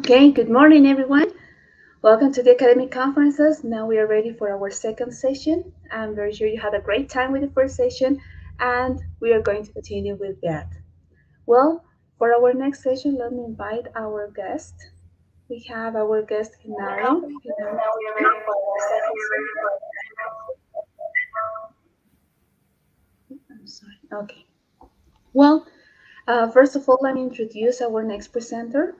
Okay, good morning, everyone. Welcome to the academic conferences. Now we are ready for our second session. I'm very sure you had a great time with the first session, and we are going to continue with that. Well, for our next session, let me invite our guest. We have our guest, Genaro. Genaro, I'm sorry. Okay. Well, first of all, let me introduce our next presenter.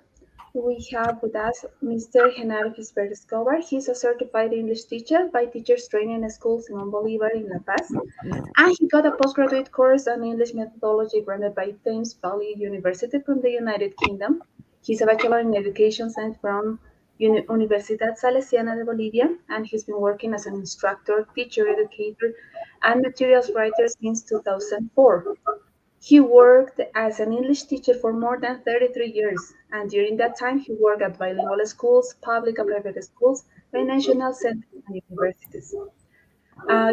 We have with us Mr. Genaro Quisbert Escobar. He's a certified English teacher by Teachers Training School Simon Bolivar in La Paz. And he got a postgraduate course on English methodology granted by Thames Valley University from the United Kingdom. He's a bachelor in education science from Universidad Salesiana de Bolivia, and he's been working as an instructor, teacher, educator, and materials writer since 2004. He worked as an English teacher for more than 33 years, and during that time he worked at bilingual schools, public and private schools, national centers, and universities.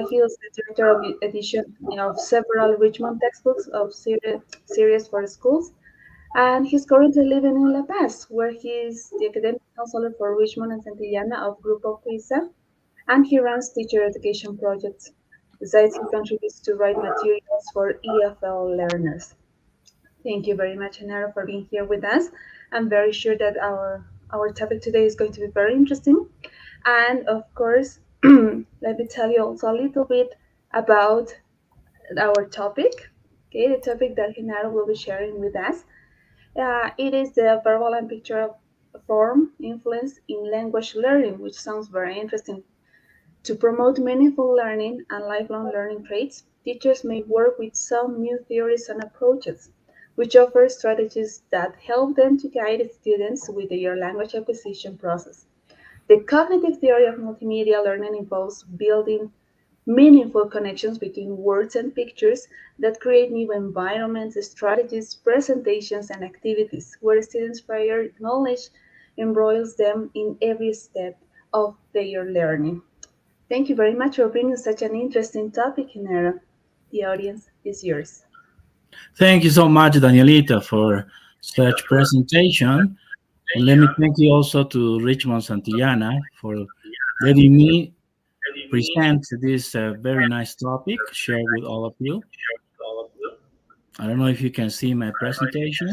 He was the director of the edition of several Richmond textbooks of series for schools, and he's currently living in La Paz, where he is the academic counselor for Richmond and Santillana of Grupo Pisa, and he runs teacher education projects. Besides, he contributes to write materials for EFL learners. Thank you very much, Genaro, for being here with us. I'm very sure that our topic today is going to be very interesting. And of course, let me tell you also a little bit about our topic. Okay, the topic that Genaro will be sharing with us. It is the verbal and pictorial form influence in language learning, which sounds very interesting. To promote meaningful learning and lifelong learning traits, teachers may work with some new theories and approaches, which offer strategies that help them to guide students with their language acquisition process. The cognitive theory of multimedia learning involves building meaningful connections between words and pictures that create new environments, strategies, presentations, and activities where students' prior knowledge embroils them in every step of their learning. Thank you very much for bringing such an interesting topic, Hinera. The audience is yours. Thank you so much, Danielita, for such presentation. And let me thank you also to Richmond Santillana for letting me present this very nice topic, share with all of you. I don't know if you can see my presentation.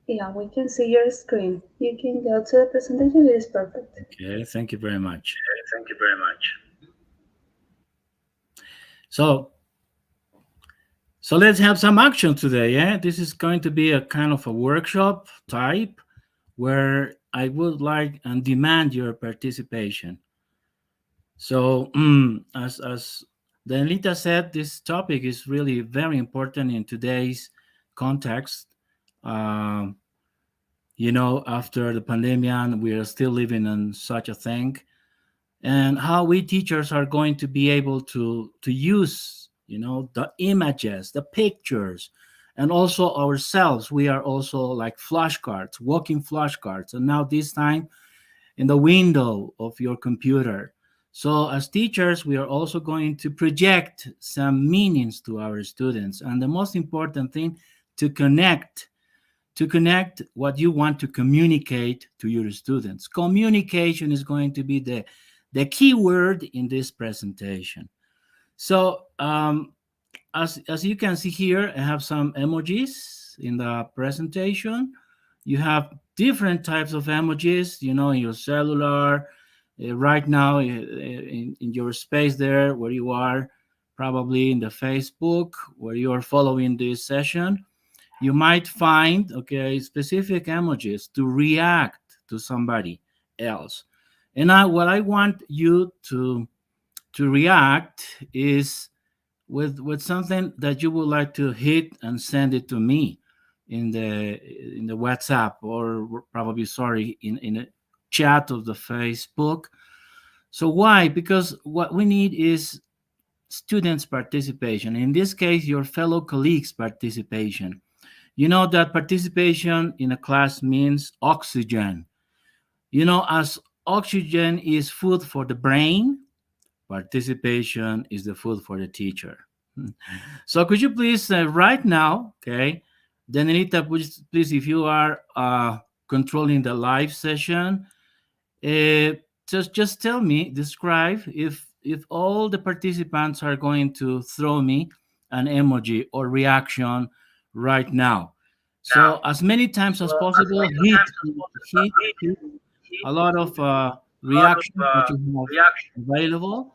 Yeah, we can see your screen. You can go to the presentation. It is perfect. Okay, thank you very much. So, so let's have some action today. Yeah, this is going to be a kind of a workshop type where I would like and demand your participation. So, as Danilita said, this topic is really very important in today's context. Um, after the pandemic, we are still living in such a thing, and how we teachers are going to be able to use, the images, the pictures, and also ourselves. We are also like flashcards, walking flashcards, and now this time in the window of your computer. So, as teachers, we are also going to project some meanings to our students. And the most important thing, to connect what you want to communicate to your students. Communication is going to be the key word in this presentation. So, as you can see here, I have some emojis in the presentation. You have different types of emojis, in your cellular, right now in your space there where you are, probably in the Facebook where you are following this session. You might find, okay, specific emojis to react to somebody else. And what I want you to react is with something that you would like to hit and send it to me in the WhatsApp, or probably, sorry, in a chat of the Facebook. So why? Because what we need is students' participation. In this case, your fellow colleagues' participation. You know that participation in a class means oxygen. As oxygen is food for the brain, participation is the food for the teacher. So could you please right now, okay, Daniela, please, if you are controlling the live session, uh, just tell me, describe if all the participants are going to throw me an emoji or reaction right now. So as many times as possible, hit a lot of reactions that you have available,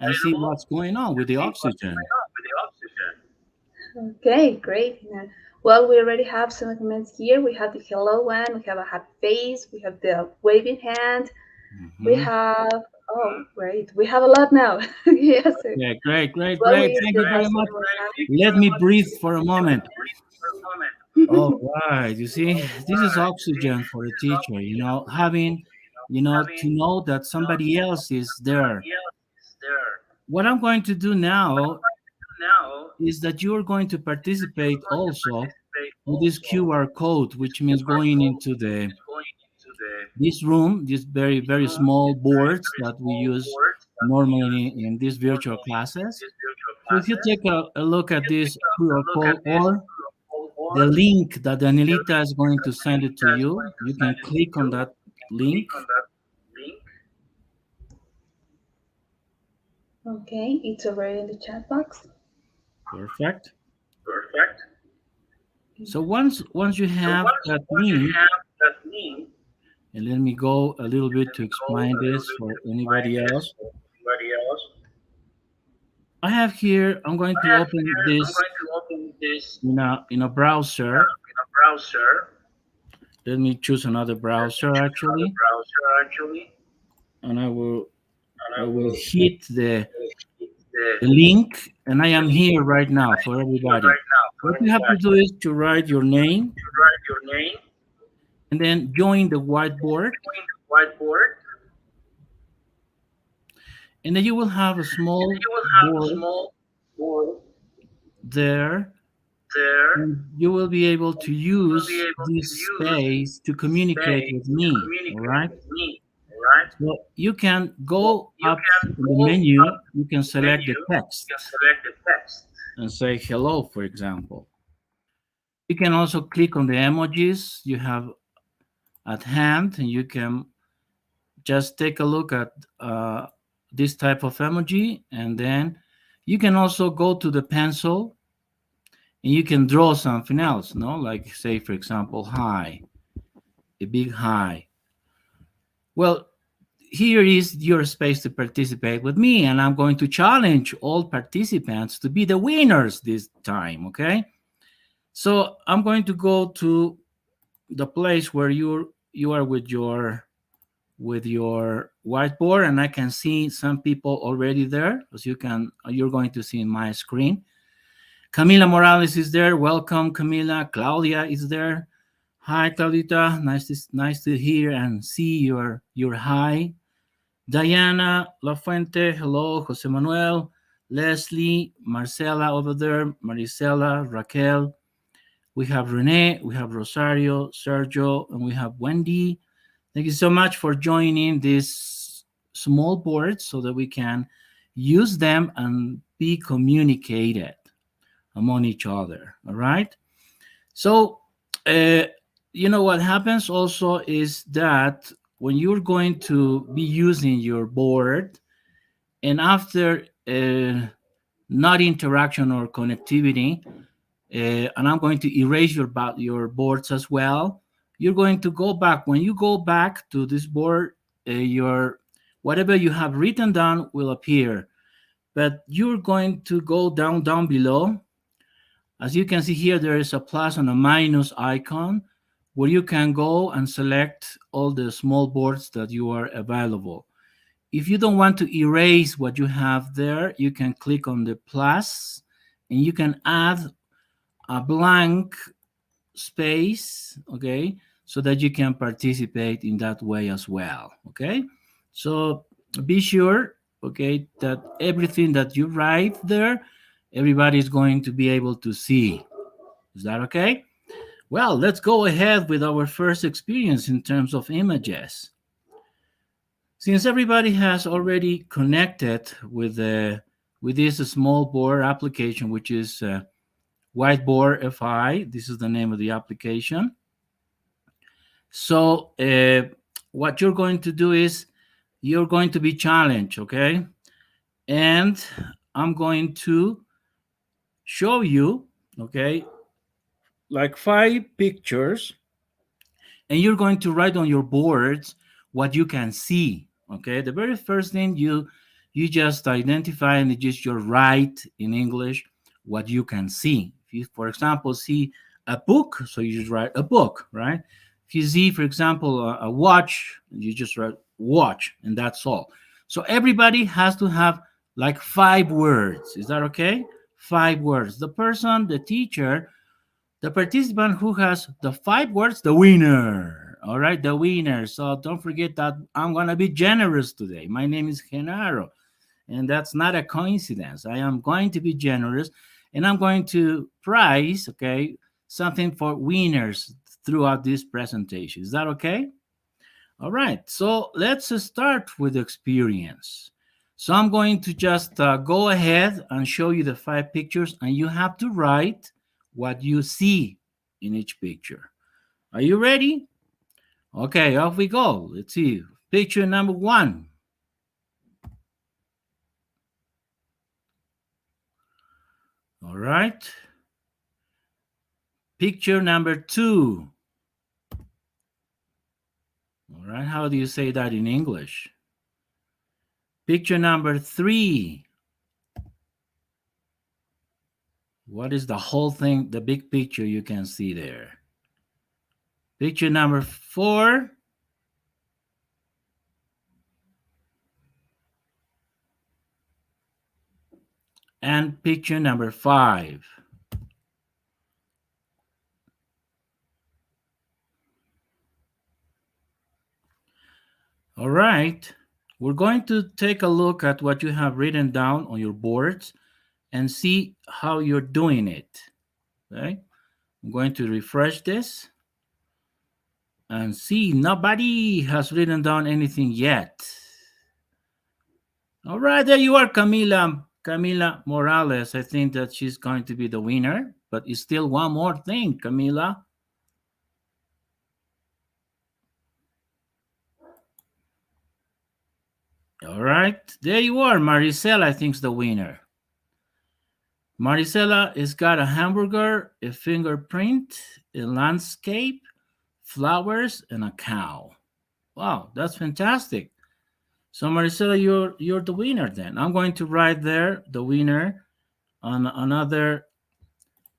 and see what's going on with the oxygen. Okay, great. Well, we already have some comments here. We have the hello one, we have a happy face, we have the waving hand, we Mhm. have, oh, great. We have a lot now. Yes. Yeah, great, great, Well, great. we Thank still you have very some much. more time. Let me breathe for a moment. All right, you see, this is oxygen for a teacher, having, to know that somebody else is there. What I'm going to do now is that you're going to participate also with this QR code, which means going into this room, these very, very small boards that we use normally in these virtual classes. So if you take a look at this QR code or the link that Danielita is going to send it to you, you can click on that link. Okay, it's already in the chat box. Perfect. So once you have that link, and let me go a little bit to explain this for anybody else. I have here, I'm going to open this in a browser. Let me choose another browser actually, and I will hit the link, and I am here right now for everybody. What you have to do is to write your name and then join the whiteboard, and then you will have a small board there, and you will be able to use this space to communicate with me. All right. So you can go up in the menu, you can select the text and say hello, for example. You can also click on the emojis you have at hand, and you can just take a look at this type of emoji, and then you can also go to the pencil and you can draw something else, no? Like, say, for example, hi, a big hi. Well, here is your space to participate with me, and I'm going to challenge all participants to be the winners this time, okay? So I'm going to go to the place where you are with your whiteboard, and I can see some people already there, as you're going to see in my screen. Camila Morales is there. Welcome, Camila. Claudia is there. Hi, Claudita. Nice to hear and see your hi. Diana Lafuente, hello. Jose Manuel, Leslie, Marcela over there, Maricela, Raquel. We have Rene, we have Rosario, Sergio, and we have Wendy. Thank you so much for joining this small board so that we can use them and be communicated among each other. All right. So, uh, what happens also is that when you're going to be using your board, and after not interaction or connectivity, and I'm going to erase your boards as well. You're going to go back. When you go back to this board, your whatever you have written down will appear, but you're going to go down below. As you can see here, there is a plus and a minus icon where you can go and select all the small boards that you are available. If you don't want to erase what you have there, you can click on the plus and you can add a blank space, okay, so that you can participate in that way as well, okay? So be sure, okay, that everything that you write there, everybody is going to be able to see. Is that okay? Well, let's go ahead with our first experience in terms of images. Since everybody has already connected with this small board application, which is Whiteboard FI. This is the name of the application. So what you're going to do is you're going to be challenged, okay? And I'm going to show you, okay, like 5 pictures, and you're going to write on your boards what you can see. Okay, the very first thing you just identify and just your write in English what you can see. If you, for example, see a book, so you just write a book, right? If you see, for example, a watch, you just write watch, and that's all. So everybody has to have like 5 words. Is that okay? 5 words. The person, the teacher, the participant who has the 5 words, the winner. All right, the winner. So don't forget that I'm going to be generous today. My name is Genaro, and that's not a coincidence. I am going to be generous, and I'm going to prize, okay, something for winners throughout this presentation. Is that okay? All right, so let's start with the experience. So I'm going to just go ahead and show you the 5 pictures, and you have to write what you see in each picture. Are you ready? Okay, off we go. Let's see. Picture number 1. All right. Picture number 2. All right, how do you say that in English? Picture number 3. What is the whole thing, the big picture you can see there? Picture number 4. And picture number 5. All right, we're going to take a look at what you have written down on your boards and see how you're doing it. Okay, I'm going to refresh this and see nobody has written down anything yet. All right, there you are, Camila Morales. I think that she's going to be the winner, but it's still one more thing, Camila. All right, there you are. Maricela, I think, is the winner. Maricela has got a hamburger, a fingerprint, a landscape, flowers, and a cow. Wow, that's fantastic. So Maricela, you're the winner then. I'm going to write there the winner on another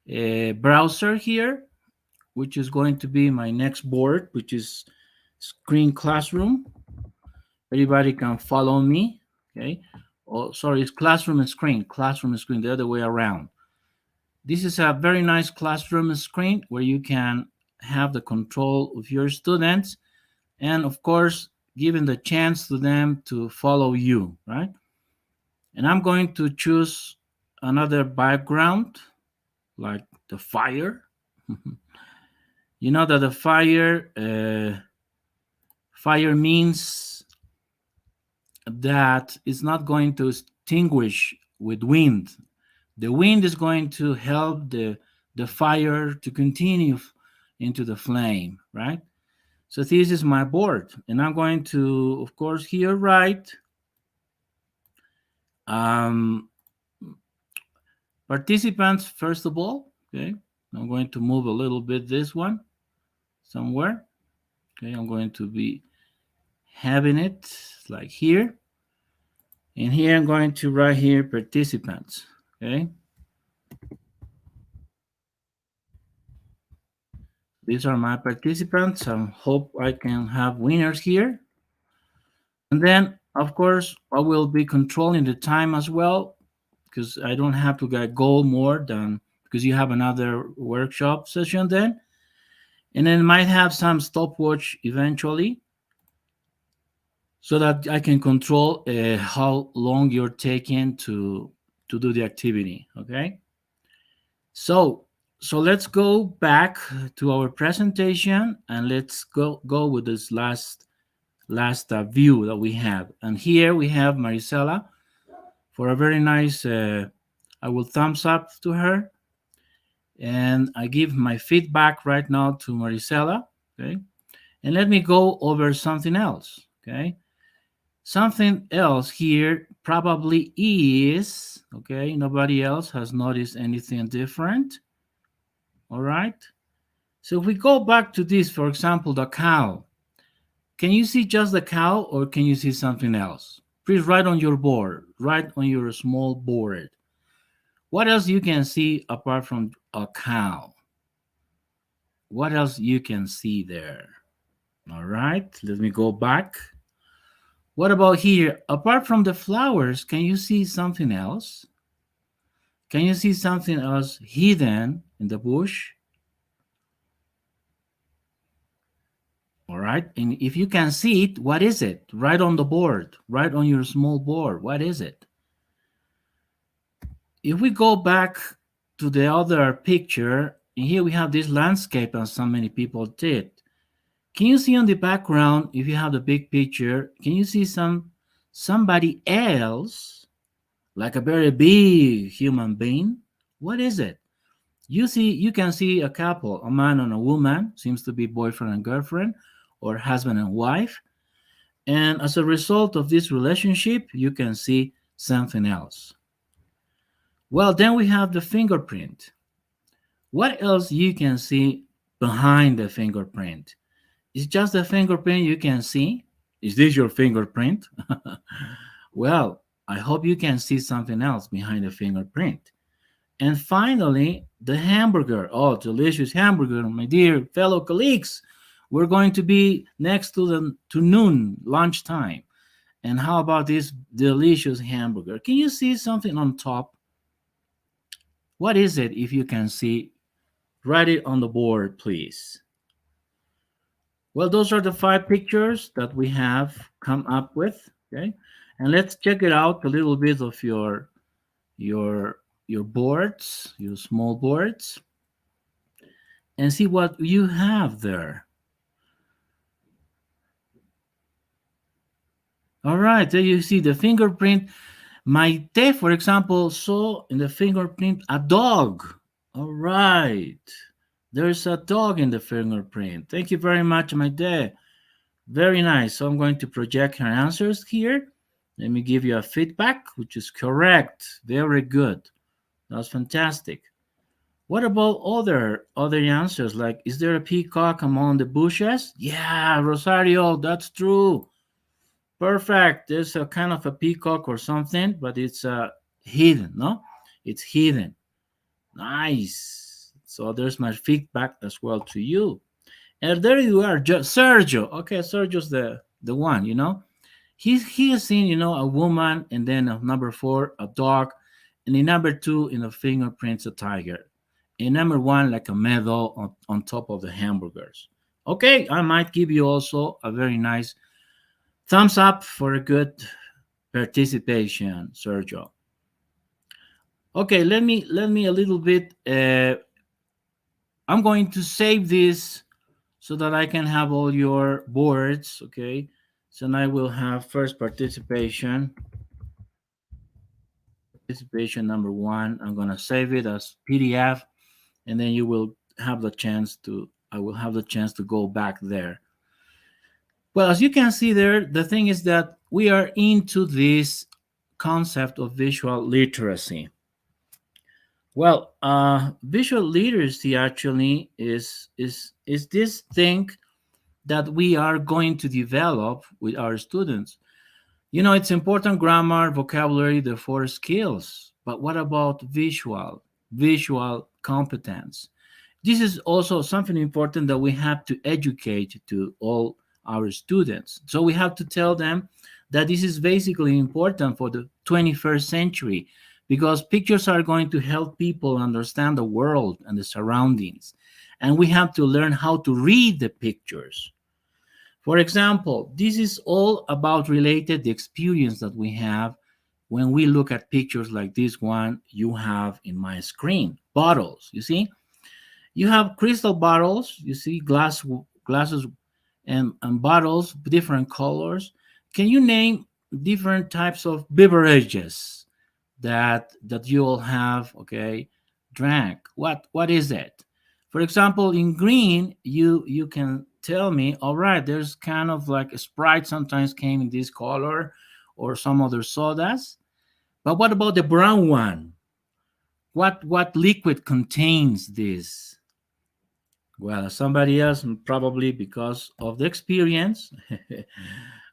browser here, which is going to be my next board, which is Screen Classroom. Everybody can follow me. Okay. Oh, sorry, it's classroom and screen, the other way around. This is a very nice classroom screen where you can have the control of your students and, of course, giving the chance to them to follow you, right? And I'm going to choose another background like the fire. You know that the fire means that it's not going to extinguish with wind. The wind is going to help the fire to continue into the flame, right? So this is my board, and I'm going to, of course, here write um, participants first of all. Okay, I'm going to move a little bit this one somewhere. Okay, I'm going to be having it like here, and here I'm going to write here participants. Okay, these are my participants. I hope I can have winners here. And then, of course, I will be controlling the time as well because I don't have to go more than because you have another workshop session then. And then might have some stopwatch eventually so that I can control how long you're taking to do the activity. Okay. So let's go back to our presentation and let's go with this last view that we have. And here we have Marisela for a very nice, I will thumbs up to her. And I give my feedback right now to Maricela. Okay. And let me go over something else. Okay. Something else here probably is, okay, nobody else has noticed anything different. All right. So if we go back to this, for example, the cow, can you see just the cow or can you see something else? Please write on your board, write on your small board. What else you can see apart from a cow? What else you can see there? All right, let me go back. What about here? Apart from the flowers, can you see something else? Can you see something else hidden in the bush? All right, and if you can see it, what is it? Write on the board, write on your small board. What is it? If we go back to the other picture, and here we have this landscape as so many people did. Can you see on the background, if you have the big picture, can you see somebody else, like a very big human being? What is it? You can see a couple, a man and a woman, seems to be boyfriend and girlfriend, or husband and wife. And as a result of this relationship, you can see something else. Well, then we have the fingerprint. What else you can see behind the fingerprint? It's just the fingerprint you can see. Is this your fingerprint? Well, I hope you can see something else behind the fingerprint. And finally, the hamburger. Oh, delicious hamburger, my dear fellow colleagues. We're going to be next to noon, lunchtime. And how about this delicious hamburger? Can you see something on top? What is it if you can see? Write it on the board, please. Well, those are the five pictures that we have come up with. Okay. And let's check it out a little bit of your your boards, your small boards, and see what you have there. All right, there you see the fingerprint. Maite, for example, saw in the fingerprint a dog. All right. There's a dog in the fingerprint. Thank you very much, Maite. Very nice. So I'm going to project her answers here. Let me give you a feedback, which is correct. Very good. That's fantastic. What about other answers? Like, is there a peacock among the bushes? Yeah, Rosario, that's true. Perfect. There's a kind of a peacock or something, but it's hidden, no? It's hidden. Nice. So there's my feedback as well to you. And there you are, Sergio. Okay, Sergio's the one, you know. He has seen, you know, a woman, and then a number four, a dog, and in number two, in the fingerprints, a tiger. In number one, like a medal on top of the hamburgers. Okay, I might give you also a very nice thumbs up for a good participation, Sergio. Okay, let me a little bit. I'm going to save this so that I can have all your boards. Okay, so now I will have first participation number one. I'm gonna save it as PDF, and then you will have the chance to. I will have the chance to go back there. Well, as you can see there, the thing is that we are into this concept of visual literacy. Well, visual literacy actually is this thing that we are going to develop with our students. You know, it's important grammar, vocabulary, the four skills. But what about visual competence? This is also something important that we have to educate to all our students. So we have to tell them that this is basically important for the 21st century because pictures are going to help people understand the world and the surroundings. And we have to learn how to read the pictures. For example, this is all about related the experience that we have when we look at pictures like this one you have in my screen. Bottles, you see? You have crystal bottles, you see glasses and bottles, different colors. Can you name different types of beverages that you all have, okay, drank? What is it? For example, in green, you can tell me, all right, there's kind of like a Sprite sometimes came in this color, or some other sodas. But what about the brown one? What liquid contains this? Well, somebody else, probably because of the experience,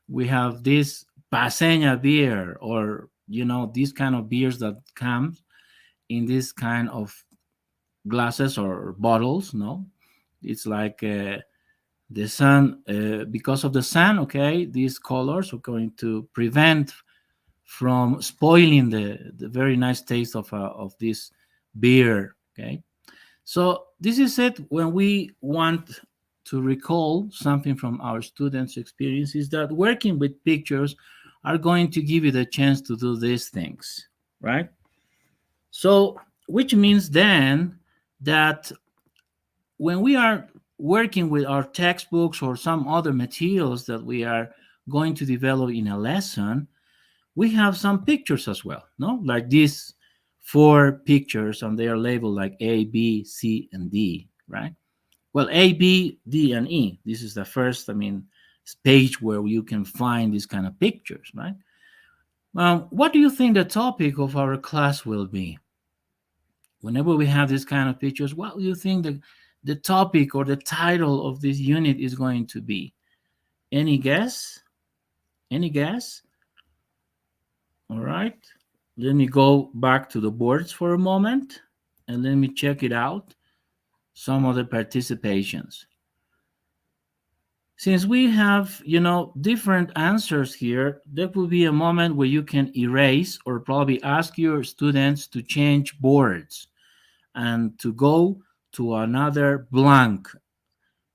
we have this Paseña beer, or these kind of beers that come in this kind of glasses or bottles. No, it's like the sun, because of the sun. Okay, these colors are going to prevent from spoiling the very nice taste of this beer. Okay, so this is it. When we want to recall something from our students' experiences, that working with pictures are going to give you the chance to do these things, right? So, which means then that when we are working with our textbooks or some other materials that we are going to develop in a lesson, we have some pictures as well, no? Like these four pictures, and they are labeled like A, B, C, and D, right? Well, A, B, D, and E. This is the first, page where you can find these kind of pictures, right? What do you think the topic of our class will be? Whenever we have this kind of pictures, what do you think the topic or the title of this unit is going to be? Any guess? Any guess? All right. Let me go back to the boards for a moment and let me check it out. Some of the participations. Since we have, different answers here, there will be a moment where you can erase or probably ask your students to change boards and to go to another blank,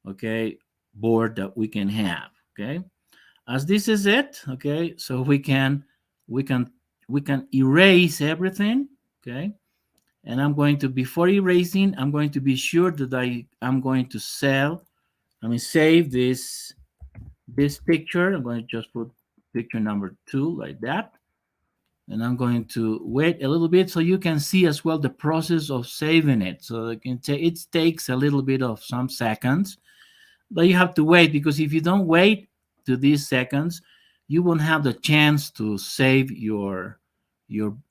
okay, board that we can have, okay? As this is it, okay, so we can we can erase everything, okay? And I'm going to, before erasing, I'm going to be sure that I'm going to save this picture. I'm going to just put picture number 2 like that. And I'm going to wait a little bit so you can see as well the process of saving it. So it takes a little bit of some seconds, but you have to wait, because if you don't wait to these seconds, you won't have the chance to save your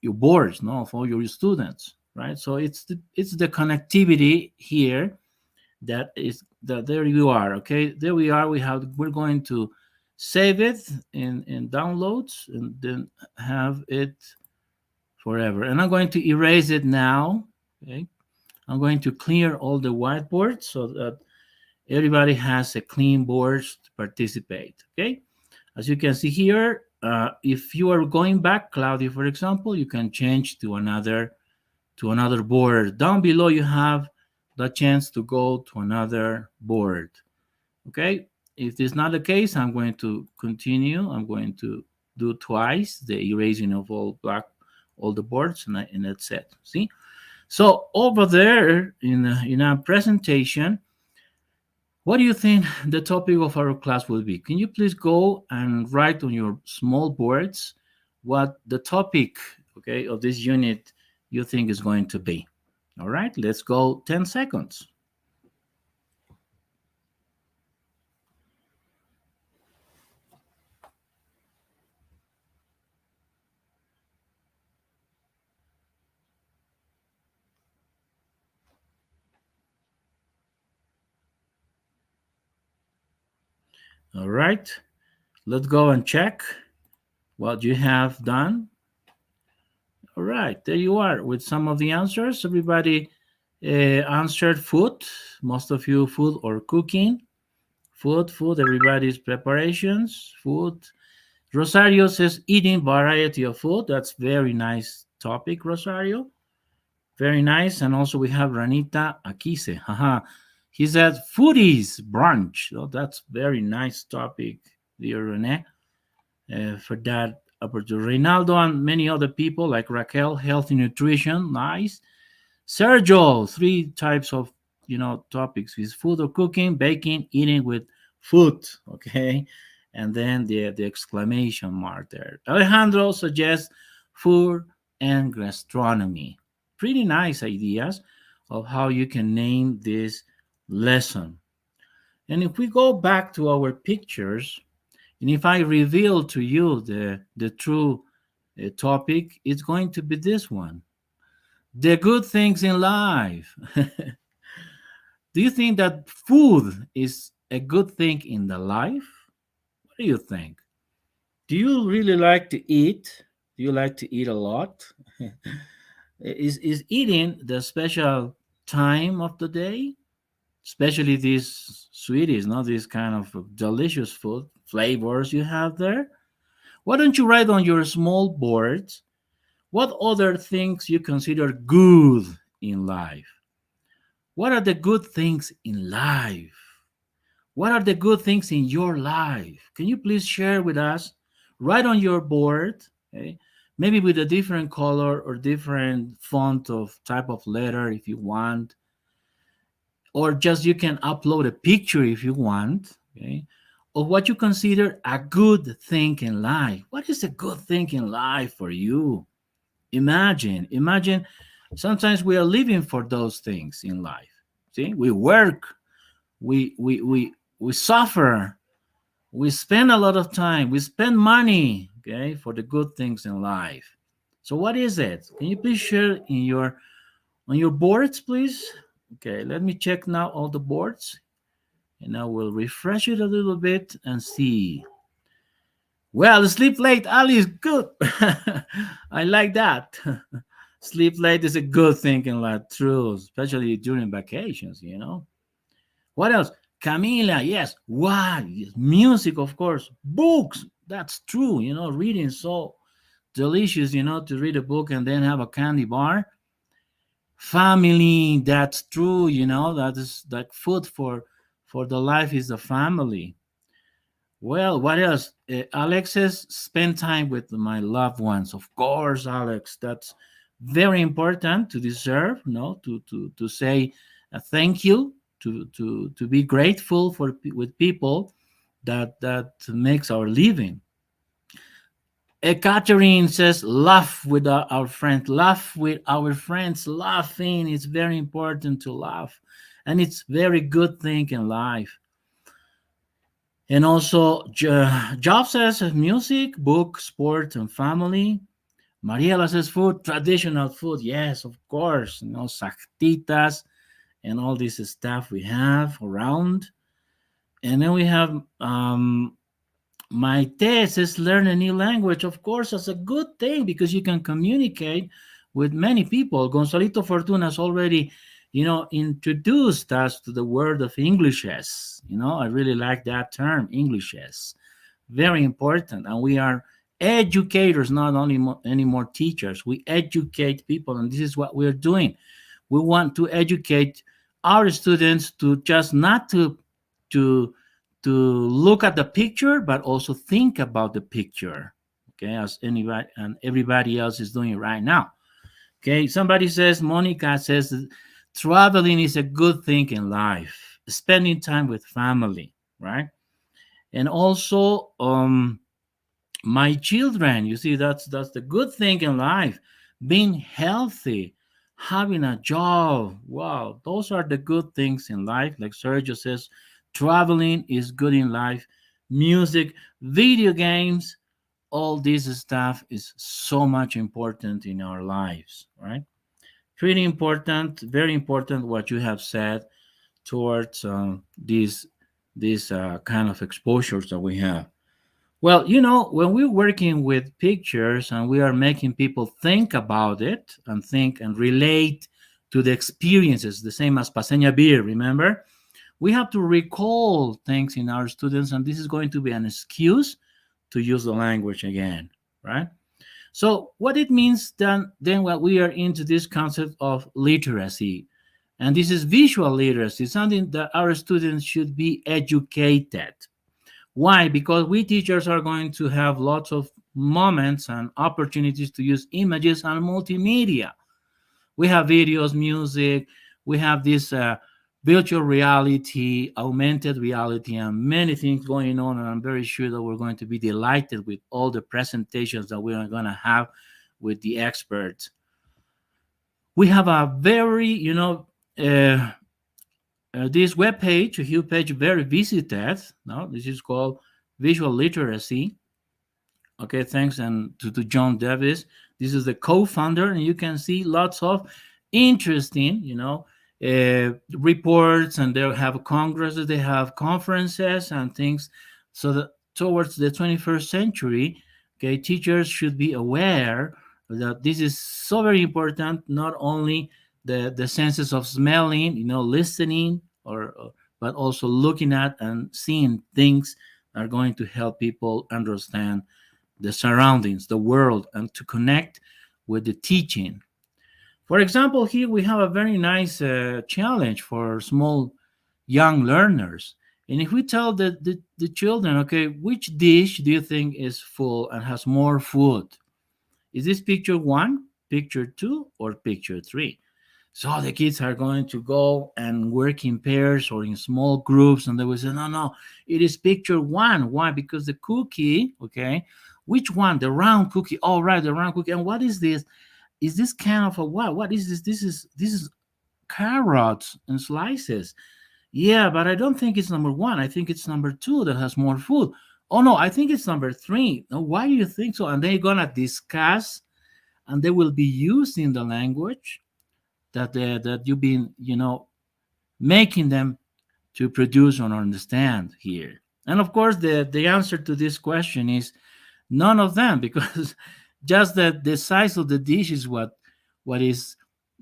boards, no, for your students, right? So it's the connectivity here that is that there you are. Okay, there we are. We're going to save it in downloads and then have it forever. And I'm going to erase it now. Okay, I'm going to clear all the whiteboards so that everybody has a clean board to participate. Okay, as you can see here, if you are going back, Claudia, for example, you can change to another board. Down below, you have the chance to go to another board. Okay, if this is not the case, I'm going to continue. I'm going to do twice the erasing of all the boards, and that's it. See, so over there in our presentation, what do you think the topic of our class will be? Can you please go and write on your small boards what the topic, okay, of this unit you think is going to be? All right, let's go 10 seconds. All right, let's go and check what you have done. All right, there you are with some of the answers. Everybody answered food. Most of you food or cooking. Food. Everybody's preparations. Food. Rosario says eating variety of food. That's very nice topic, Rosario. Very nice. And also we have Ranita Akise. Haha. He said foodies brunch. So that's very nice topic, dear Rene, for that opportunity. Reynaldo and many other people like Raquel, healthy nutrition. Nice. Sergio, three types of topics is food or cooking, baking, eating with food. Okay, and then the exclamation mark there. Alejandro suggests food and gastronomy. pretty nice ideas of how you can name this lesson. And if we go back to our pictures, and if I reveal to you the true topic, it's going to be this one: the good things in life. Do you think that food is a good thing in the life? What do you think? Do you really like to eat? Do you like to eat a lot? Is eating the special time of the day? Especially these sweeties, not these kind of delicious food flavors you have there. Why don't you write on your small boards what other things you consider good in life? What are the good things in life? What are the good things in your life? Can you please share with us? Write on your board, okay? Maybe with a different color or different font of type of letter if you want, or just you can upload a picture if you want, okay, of what you consider a good thing in life. What is a good thing in life for you? Imagine sometimes we are living for those things in life. See, we work, we suffer, we spend a lot of time, we spend money, okay, for the good things in life. So what is it? Can you please share in your on your boards, please? Okay, let me check now all the boards, and I will refresh it a little bit and see. Well, sleep late, Ali, is good. I like that. Sleep late is a good thing in life, true, especially during vacations. What else? Camila, yes. Why? Yes. Music, of course. Books, that's true. Reading so delicious, to read a book and then have a candy bar. Family, that's true. That is like food for the life is the family. Well, what else? Alexis, spend time with my loved ones. Of course, Alex, that's very important to deserve, to say a thank you, to be grateful with people that makes our living. Catherine says, laugh with our friends, laugh with our friends. Laughing is very important to laugh, and it's very good thing in life. And also, Job says music, book, sport, and family. Mariela says food, traditional food. Yes, of course. Sactitas and all this stuff we have around. And then we have my test is learn a new language. Of course, that's a good thing because you can communicate with many people. Gonzalito Fortuna has already, introduced us to the word of Englishes. I really like that term, Englishes. Very important. And we are educators, not only anymore teachers. We educate people, and this is what we're doing. We want to educate our students to just not to to look at the picture, but also think about the picture. Okay, as anybody and everybody else is doing right now. Okay, somebody says, Monica says, traveling is a good thing in life, spending time with family, right? And also, my children, you see, that's the good thing in life, being healthy, having a job. Wow, those are the good things in life. Like Sergio says, traveling is good in life. Music, video games, all this stuff is so much important in our lives, right? Pretty important, very important what you have said towards these kind of exposures that we have. Well, when we're working with pictures and we are making people think about it and think and relate to the experiences, the same as Paseña beer, remember? We have to recall things in our students, and this is going to be an excuse to use the language again, right? So, what it means then what we are into this concept of literacy, and this is visual literacy, something that our students should be educated. Why? Because we teachers are going to have lots of moments and opportunities to use images and multimedia. We have videos, music, we have this virtual reality, augmented reality, and many things going on. And I'm very sure that we're going to be delighted with all the presentations that we are going to have with the experts. We have a very, uh, this web page, a huge page, very visited. No, this is called Visual Literacy. Okay, thanks and to John Davis. This is the co-founder, and you can see lots of interesting, reports, and they have congresses, they have conferences and things. So that towards the 21st century, okay, teachers should be aware that this is so very important. Not only the senses of smelling, listening, but also looking at and seeing things are going to help people understand the surroundings, the world, and to connect with the teaching. For example, here we have a very nice challenge for small young learners. And if we tell the children, okay, which dish do you think is full and has more food? Is this picture one, picture two, or picture three? So the kids are going to go and work in pairs or in small groups, and they will say, no, no, it is picture one. Why? Because the cookie, okay, which one? The round cookie. Oh, right, the round cookie. And what is this? Is this kind of a what? What is this? This is carrots and slices. Yeah, but I don't think it's number one. I think it's number two that has more food. Oh no, I think it's number three. No, why do you think so? And they're gonna discuss, and they will be using the language that you've been, making them to produce or understand here. And of course, the answer to this question is none of them, because just the size of the dish is what is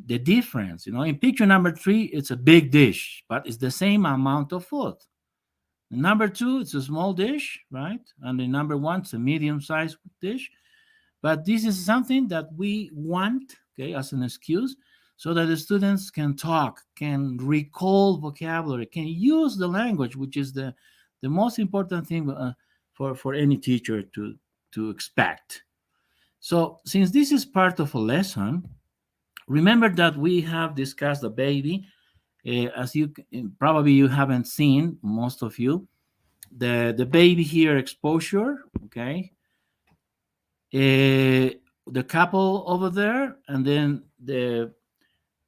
the difference. In picture number three, it's a big dish, but it's the same amount of food. In number two, it's a small dish, right? And in number one, it's a medium-sized dish. But this is something that we want, okay, as an excuse, so that the students can talk, can recall vocabulary, can use the language, which is the most important thing for any teacher to expect. So, since this is part of a lesson, remember that we have discussed the baby. As you probably you haven't seen, most of you, the baby here exposure, okay, the couple over there, and then the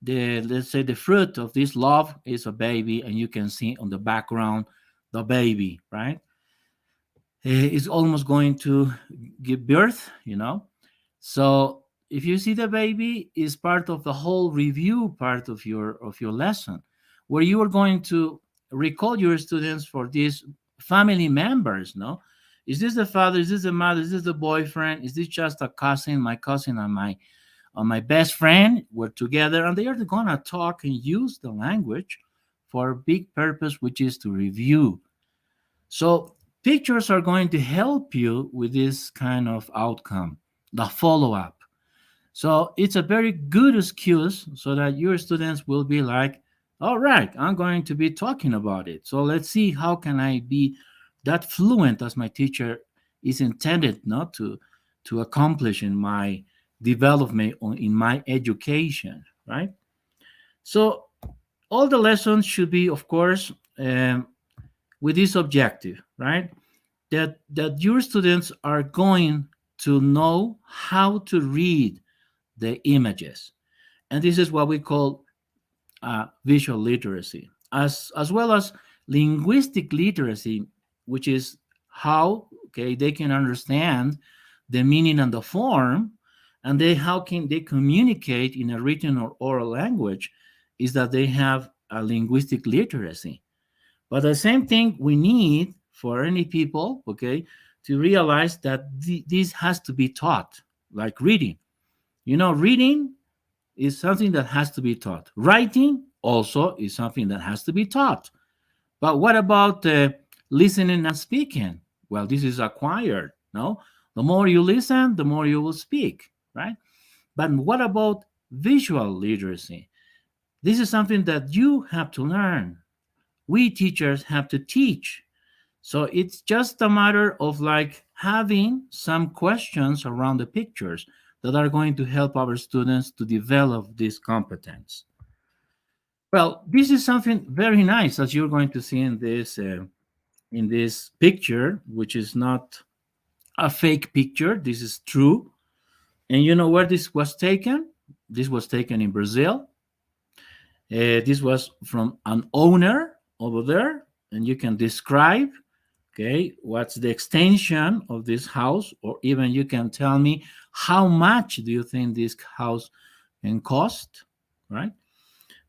let's say the fruit of this love is a baby, and you can see on the background the baby, right? Is almost going to give birth, so if you see the baby is part of the whole review part of your lesson, where you are going to recall your students for these family members. No, is this the father, is this the mother, is this the boyfriend, is this just a cousin, my cousin and my best friend were together, and they are going to talk and use the language for a big purpose, which is to review. So pictures are going to help you with this kind of outcome, the follow up. So it's a very good excuse so that your students will be like, all right, I'm going to be talking about it. So let's see how can I be that fluent as my teacher is intended not to accomplish in my development or in my education, right? So all the lessons should be, of course, with this objective, right? That your students are going to know how to read the images, and this is what we call visual literacy, as well as linguistic literacy, which is how, okay, they can understand the meaning and the form, and they how can they communicate in a written or oral language, is that they have a linguistic literacy. But the same thing we need for any people, okay, to realize that this has to be taught, like reading. Reading is something that has to be taught. Writing also is something that has to be taught. But what about listening and speaking? Well, this is acquired. No, the more you listen, the more you will speak, right? But what about visual literacy? This is something that you have to learn. We teachers have to teach. So it's just a matter of like having some questions around the pictures that are going to help our students to develop this competence. Well, this is something very nice, as you're going to see in this picture, which is not a fake picture. This is true. And you know where this was taken? This was taken in Brazil. This was from an owner over there, and you can describe, okay, what's the extension of this house, or even you can tell me how much do you think this house can cost, right?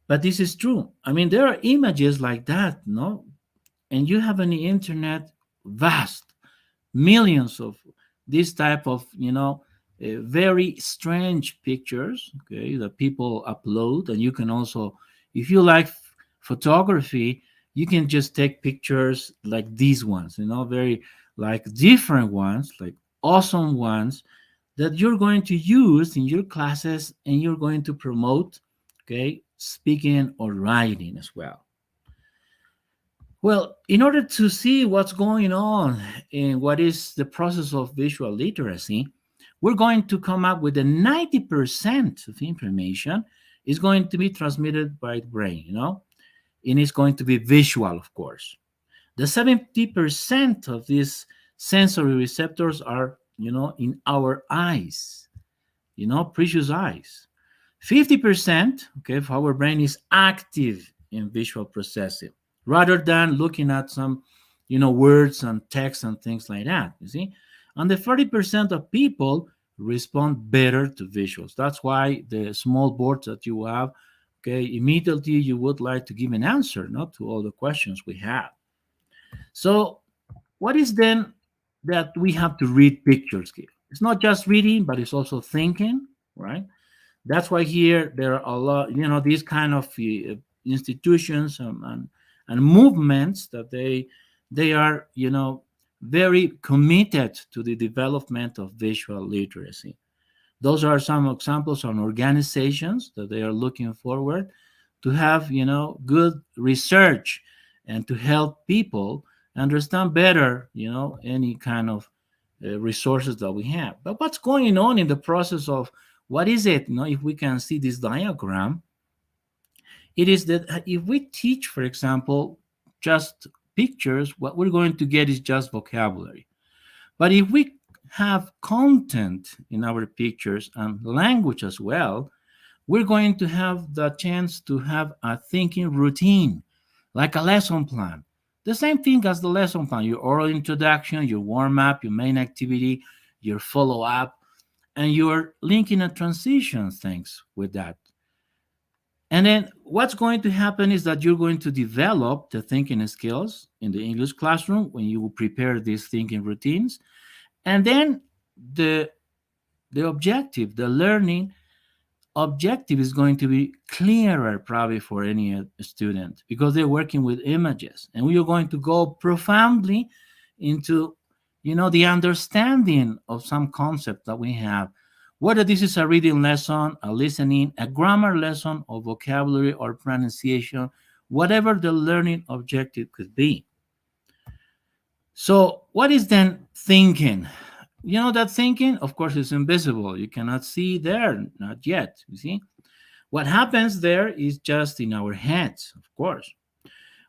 But this is true. I mean, there are images like that, no? And you have on the internet vast millions of this type of, very strange pictures, okay, that people upload. And you can also, if you like photography, you can just take pictures like these ones, very like different ones, like awesome ones that you're going to use in your classes, and you're going to promote, okay, speaking or writing as well. Well, in order to see what's going on in what is the process of visual literacy, we're going to come up with the 90% of information is going to be transmitted by the brain, and it's going to be visual, of course. The 70% of these sensory receptors are, in our eyes, precious eyes. 50%, okay, of our brain is active in visual processing rather than looking at some, words and text and things like that, you see? And the 40% of people respond better to visuals. That's why the small boards that you have, okay, immediately you would like to give an answer, not to all the questions we have. So, what is then that we have to read pictures here? It's not just reading, but it's also thinking, right? That's why here there are a lot, these kind of institutions and movements that they are, very committed to the development of visual literacy. Those are some examples on organizations that they are looking forward to have, good research and to help people understand better, any kind of resources that we have. But what's going on in the process of what is it? If we can see this diagram, it is that if we teach, for example, just pictures, what we're going to get is just vocabulary. But if we have content in our pictures and language as well, we're going to have the chance to have a thinking routine, like a lesson plan. The same thing as the lesson plan, your oral introduction, your warm up, your main activity, your follow up, and you're linking a transition things with that. And then what's going to happen is that you're going to develop the thinking skills in the English classroom when you prepare these thinking routines. And then the the objective, the learning objective is going to be clearer probably for any student because they're working with images, and we are going to go profoundly into the understanding of some concept that we have, whether this is a reading lesson, a listening, a grammar lesson, or vocabulary or pronunciation, whatever the learning objective could be. So what is then thinking? That thinking, of course, is invisible. You cannot see there, not yet. You see, what happens there is just in our heads, of course.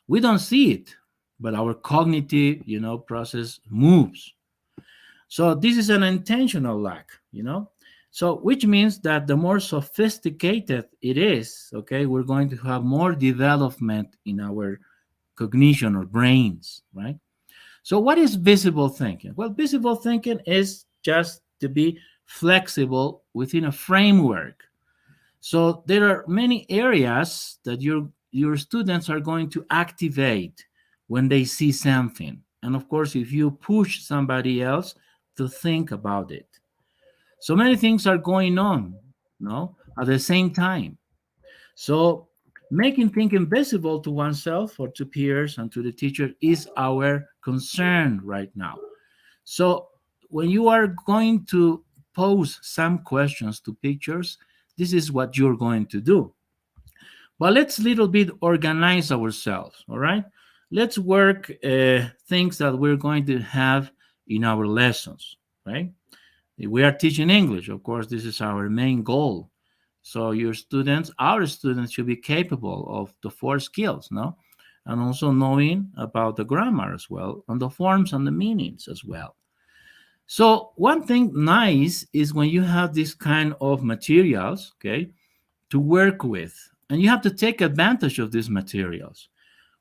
We don't see it, but our cognitive, process moves. So this is an intentional lack. So which means that the more sophisticated it is, okay, we're going to have more development in our cognition or brains, right? So, what is visible thinking? Well, visible thinking is just to be flexible within a framework. So, there are many areas that your students are going to activate when they see something. And of course, if you push somebody else to think about it. So many things are going on, at the same time. So making thinking visible to oneself or to peers and to the teacher is our concern right now. So when you are going to pose some questions to pictures, this is what you're going to do. But let's little bit organize ourselves, all right? Let's work things that we're going to have in our lessons, right? If we are teaching English, of course, this is our main goal. So our students should be capable of the four skills, no? And also knowing about the grammar as well, and the forms and the meanings as well. So one thing nice is when you have this kind of materials, okay? to work with, and you have to take advantage of these materials.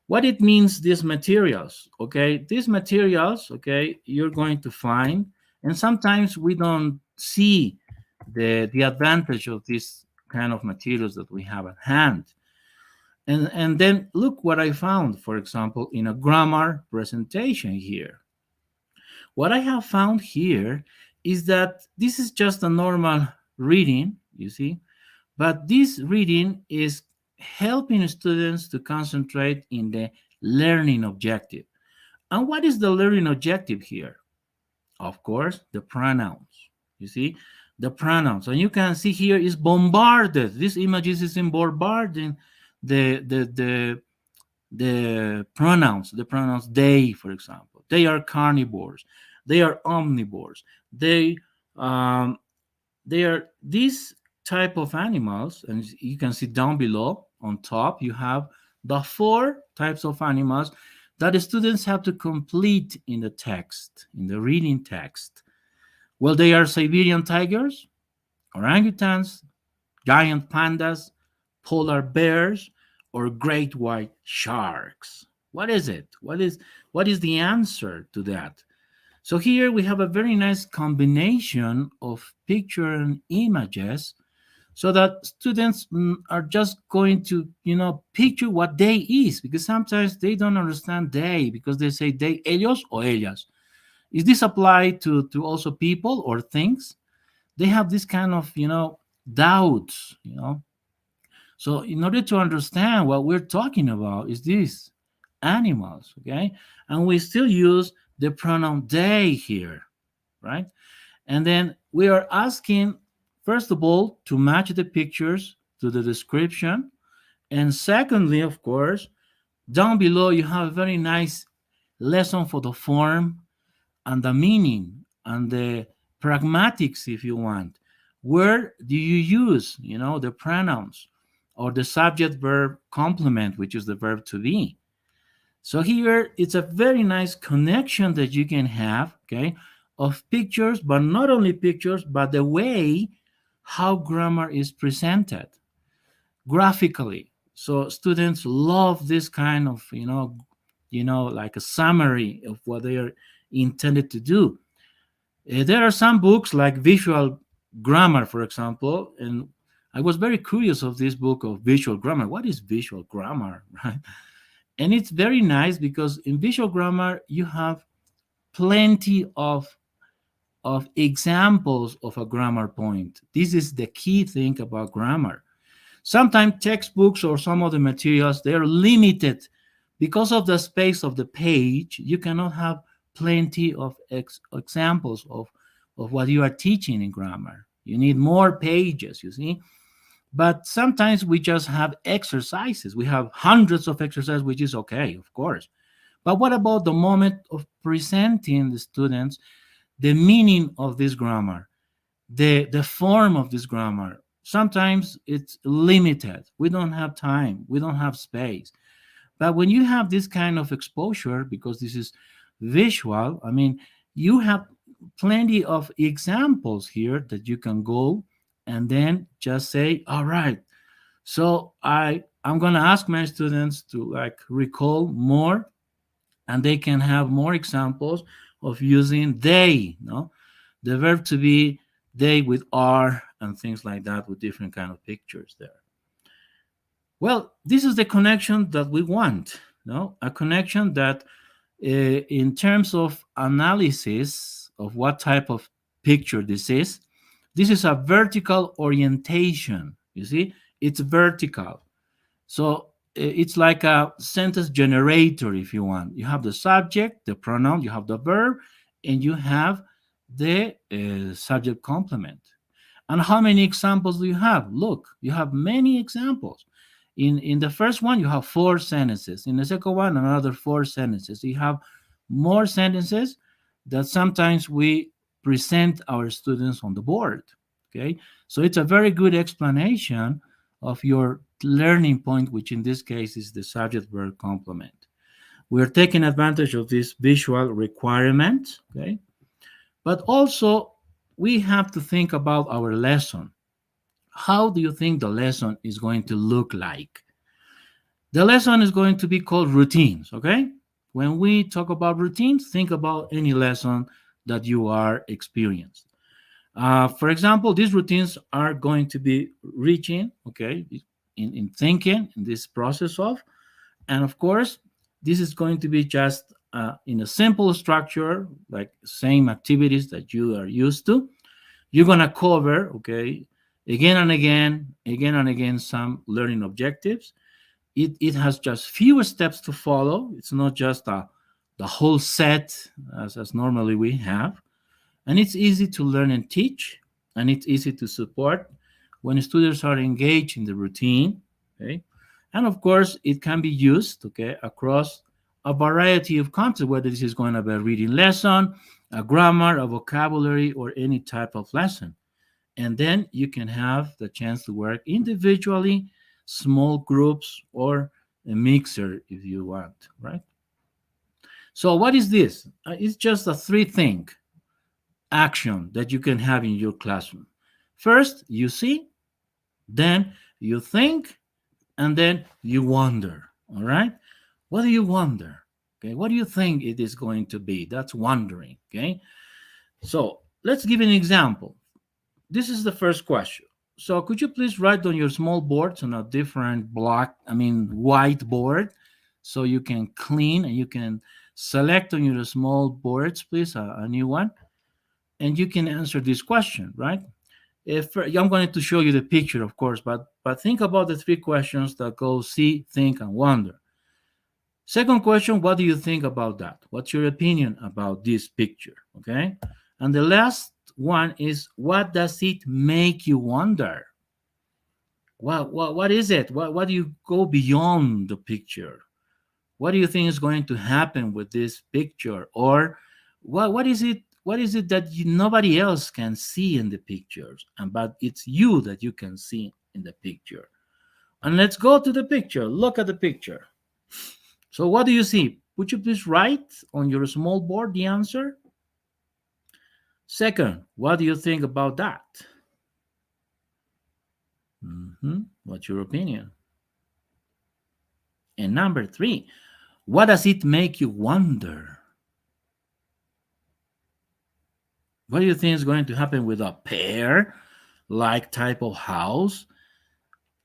What it means, these materials, okay? These materials, okay, you're going to find, and sometimes we don't see the advantage of these kind of materials that we have at hand. And then look what I found, for example, in a grammar presentation here. What I have found here is that this is just a normal reading, you see, but this reading is helping students to concentrate in the learning objective. And what is the learning objective here? Of course, the pronouns. You see, the pronouns. And you can see here is bombarded. This image is in bombarding the the the the pronouns they, for example. They are carnivores. They are omnivores. Um, they are these type of animals, and you can see down below on top you have the four types of animals that the students have to complete in the text, in the reading text. Well, they are Siberian tigers, orangutans, giant pandas, polar bears, or great white sharks. What is it? What is the answer to that? So here we have a very nice combination of picture and images so that students are just going to, picture what they is, because sometimes they don't understand they, because they say they, ellos o ellas. Is this applied to also people or things? They have this kind of, doubts. So in order to understand what we're talking about is these animals, okay? And we still use the pronoun they here, right? And then we are asking, first of all, to match the pictures to the description. And secondly, of course, down below you have a very nice lesson for the form and the meaning and the pragmatics, if you want. Where do you use, the pronouns or the subject verb complement, which is the verb to be? So here it's a very nice connection that you can have, okay, of pictures, but not only pictures, but the way how grammar is presented graphically. So students love this kind of, like a summary of what they are intended to do. There are some books like Visual Grammar, for example, and I was very curious of this book of visual grammar. What is visual grammar, right? And it's very nice because in visual grammar you have plenty of examples of a grammar point. This is the key thing about grammar. Sometimes textbooks or some of the materials, they are limited because of the space of the page. You cannot have plenty of examples of what you are teaching in grammar. You need more pages, you see. But sometimes we just have exercises. We have hundreds of exercises, which is okay, of course. But what about the moment of presenting the students the meaning of this grammar, the form of this grammar? Sometimes it's limited. We don't have time. We don't have space. But when you have this kind of exposure, because this is visual, I mean, you have plenty of examples here that you can go and then just say, all right, so I'm going to ask my students to like recall more, and they can have more examples of using they, no, the verb to be, they with are and things like that, with different kind of pictures there. Well, this is the connection that we want, no, a connection that in terms of analysis of what type of picture this is a vertical orientation. You see, it's vertical. So it's like a sentence generator, if you want. You have the subject, the pronoun, you have the verb, and you have the subject complement. And how many examples do you have? Look, you have many examples. In the first one, you have 4 sentences. In the second one, another 4 sentences. You have more sentences that sometimes we present our students on the board. Okay, so it's a very good explanation of your learning point, which in this case is the subject verb complement. We're taking advantage of this visual requirement, okay? But also we have to think about our lesson. how do you think the lesson is going to look like? The lesson is going to be called routines, okay? When we talk about routines, think about any lesson that you are experiencing. For example, these routines are going to be reaching, okay, in thinking, in this process of, and of course, this is going to be just in a simple structure, like same activities that you are used to. You're going to cover, okay, again and again, some learning objectives. It has just fewer steps to follow. It's not just the whole set as normally we have. And it's easy to learn and teach, and it's easy to support when students are engaged in the routine. Okay, and of course it can be used, okay, across a variety of content, whether this is going to be a reading lesson, a grammar, a vocabulary, or any type of lesson. And then you can have the chance to work individually, small groups, or a mixer if you want, right? So what is this? It's just a three thing action that you can have in your classroom. First, you see, then you think, and then you wonder. All right? What do you wonder? Okay, what do you think it is going to be? That's wondering. Okay, so let's give an example. This is the first question. So could you please write on your small boards on a different block, I mean whiteboard, so you can clean and you can select on your small boards, please, a new one, and you can answer this question, right? If I'm going to show you the picture, of course, but think about the three questions that go see, think, and wonder. Second question, what do you think about that? What's your opinion about this picture? Okay. And the last one is, what does it make you wonder? What is it? What do you go beyond the picture? What do you think is going to happen with this picture? Or what is it that nobody else can see in the pictures, and but it's you that you can see in the picture? And let's go to the picture. Look at the picture. So what do you see? Would you please write on your small board the answer? Second, what do you think about that? What's your opinion? And number three, what does it make you wonder? What do you think is going to happen with a pear like type of house,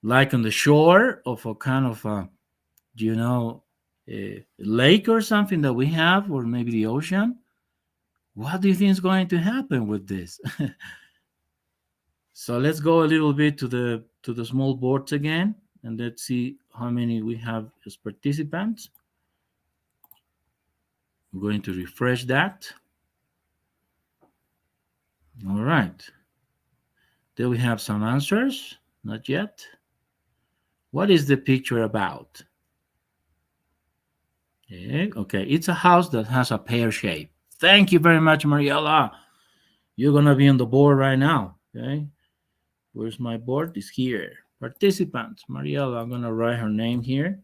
like on the shore of a kind of you know, a lake or something that we have, or maybe the ocean? What do you think is going to happen with this? So let's go a little bit to the small boards again, and let's see how many we have as participants. I'm going to refresh that. All right. There we have some answers. Not yet. What is the picture about? Okay, it's a house that has a pear shape. Thank you very much, Mariela. You're gonna be on the board right now. Okay, where's my board? It's here. Participants, Mariela. I'm gonna write her name here.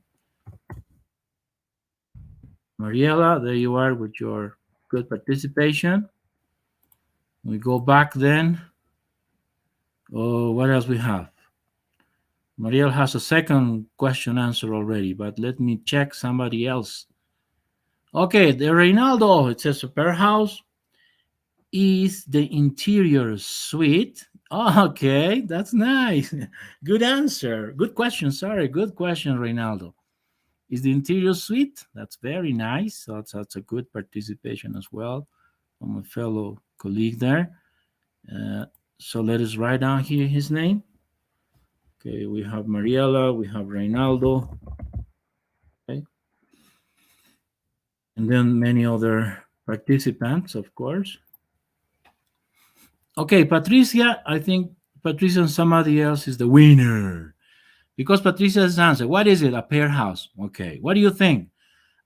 Mariela, there you are with your good participation. We go back then. Oh, what else we have? Mariel has a second question answer already, but let me check somebody else. Okay, the Reynaldo, it says a pair house. Is the interior sweet? Oh, okay, that's nice. Good answer. Good question. Sorry, good question, Reynaldo. Is the interior sweet? That's very nice. So that's a good participation as well from a fellow colleague there. Uh, so let us write down here his name. Okay, we have Mariela, we have Reynaldo, okay, and then many other participants, of course. Okay, Patricia, I think Patricia and somebody else is the winner because Patricia's answer. What is it? A pear house. Okay, what do you think?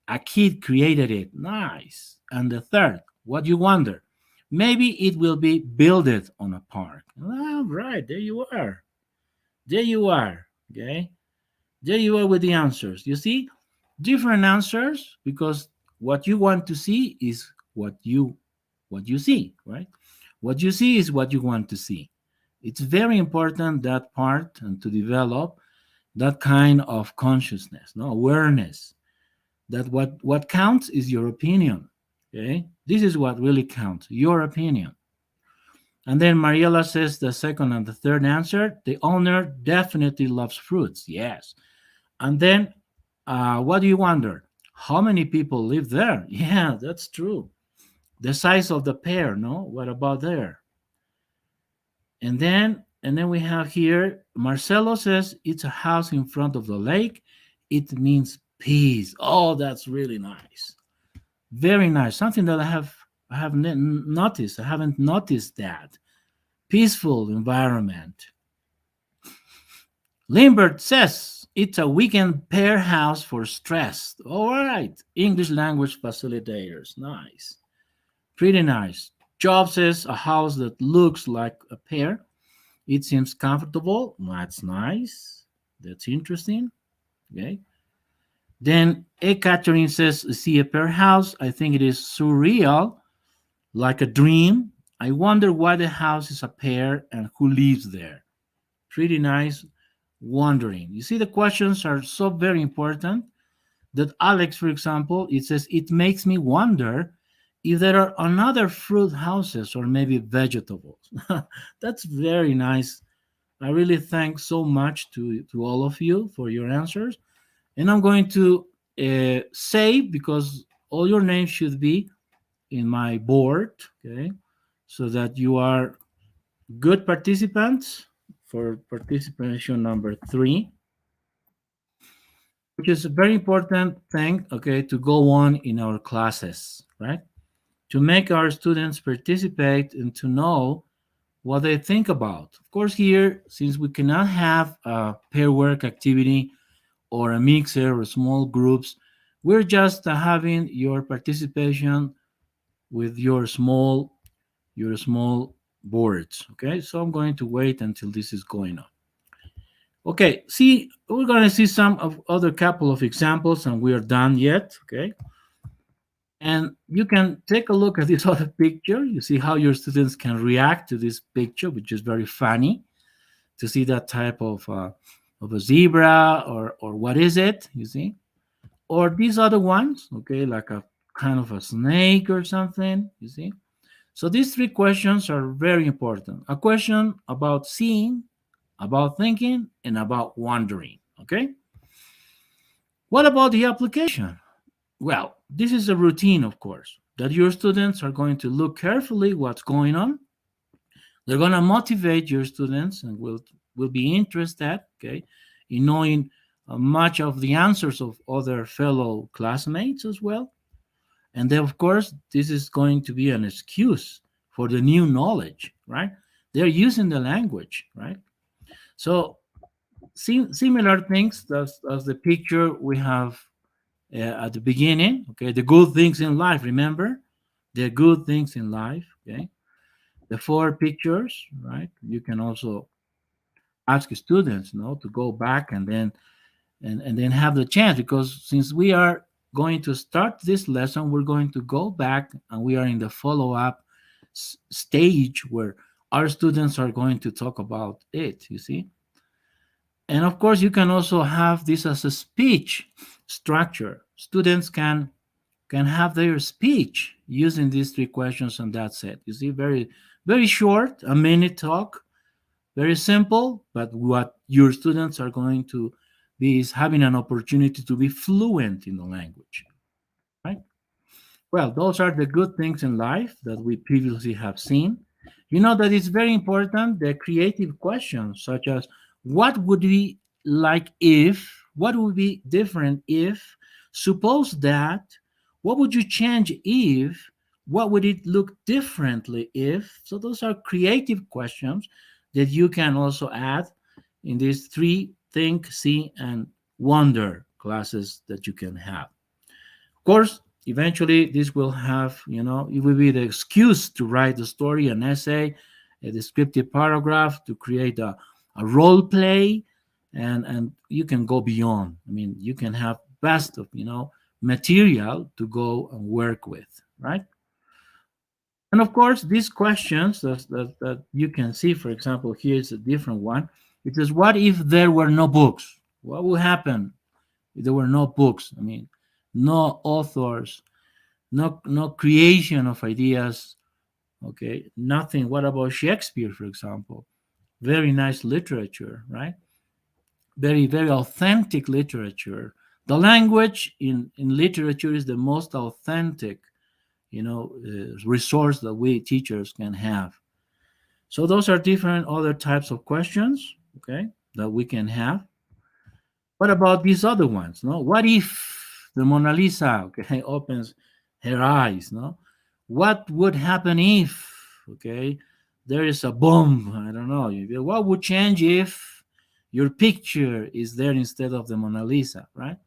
A kid created it. Nice. And the third, what do you wonder? Maybe it will be built on a park. All right, there you are. There you are. Okay. There you are with the answers. You see, different answers because what you want to see is what you see, right? What you see is what you want to see. It's very important that part and to develop that kind of consciousness, no awareness that what counts is your opinion. Okay, this is what really counts, your opinion. And then Mariela says the second and the third answer, the owner definitely loves fruits. Yes. And then what do you wonder? How many people live there? Yeah, that's true. The size of the pear, no? What about there? And then we have here Marcelo says it's a house in front of the lake. It means peace. Oh, that's really nice. Very nice. Something that I haven't noticed. I haven't noticed that. Peaceful environment. Limbert says it's a weekend pair house for stress. All right. English language facilitators. Nice. Pretty nice. Job says a house that looks like a pair. It seems comfortable. That's nice. That's interesting. Okay. Then Catherine says, see a pair house. I think it is surreal, like a dream. I wonder why the house is a pair and who lives there. Pretty nice. Wondering. You see, the questions are so very important that Alex, for example, it says, it makes me wonder if there are another fruit houses or maybe vegetables. That's very nice. I really thank so much to all of you for your answers. And I'm going to save because all your names should be in my board, okay? So that you are good participants for participation number 3, which is a very important thing, okay, to go on in our classes, right? To make our students participate and to know what they think about. Of course, here, since we cannot have a pair work activity or a mixer or small groups, we're just having your participation with your small boards. Okay, so I'm going to wait until this is going on. Okay, see, we're going to see some of other couple of examples, and we are done yet. Okay, and you can take a look at this other picture. You see how your students can react to this picture, which is very funny to see that type of a zebra or what is it? You see, or these other ones, okay, like a kind of a snake or something. You see, so these 3 questions are very important. A question about seeing, about thinking, and about wondering. Okay. What about the application? Well, this is a routine, of course, that your students are going to look carefully what's going on. They're going to motivate your students and will be interested, okay, in knowing much of the answers of other fellow classmates as well. And then, of course, this is going to be an excuse for the new knowledge, right? They're using the language, right? So, similar things as the picture we have at the beginning, okay? The good things in life, remember? The good things in life, okay? The 4 pictures, right? You can also ask students, to go back and then have the chance, because since we are going to start this lesson, we're going to go back and we are in the follow-up stage where our students are going to talk about it, you see. And of course, you can also have this as a speech structure. Students can have their speech using these 3 questions, and that's it. You see, very very short, a minute talk, very simple, but what your students are going to be is having an opportunity to be fluent in the language, right? Well, those are the good things in life that we previously have seen. You know that it's very important the creative questions, such as what would be like if, what would be different if, suppose that, what would you change if, what would it look differently if? So, those are creative questions that you can also add in these 3 think, see, and wonder classes that you can have. Of course, eventually this will have, it will be the excuse to write a story, an essay, a descriptive paragraph, to create a role play, and you can go beyond. I mean, you can have vast of, material to go and work with, right? And of course, these questions that you can see, for example, here is a different one. It says, what if there were no books? What would happen if there were no books? I mean, no authors, no creation of ideas, okay? Nothing. What about Shakespeare, for example? Very nice literature, right? Very, very authentic literature. The language in literature is the most authentic, resource that we teachers can have. So those are different other types of questions, okay, that we can have. What about these other ones? No, what if the Mona Lisa, okay, opens her eyes? No, what would happen if, okay, there is a bomb? I don't know. What would change if your picture is there instead of the Mona Lisa, right?